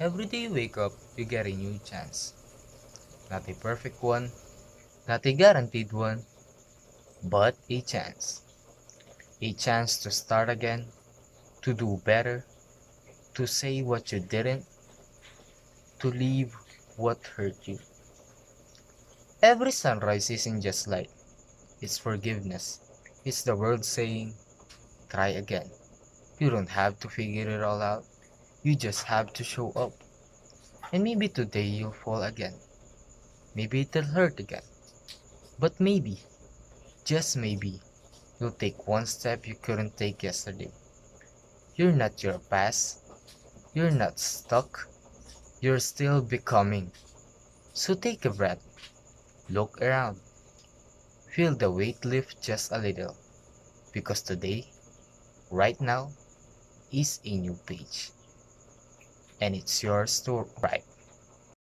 Every day you wake up, you get a new chance. Not a perfect one, not a guaranteed one, but a chance. A chance to start again, to do better, to say what you didn't, to leave what hurt you. Every sunrise isn't just light, it's forgiveness. It's the world saying, try again. You don't have to figure it all out, you just have to show up. And maybe today you'll fall again. Maybe it'll hurt again. But maybe, just maybe, you'll take one step you couldn't take yesterday. You're not your past. You're not stuck. You're still becoming. So take a breath. Look around. Feel the weight lift just a little. Because today, right now, is a new page. And it's yours to write.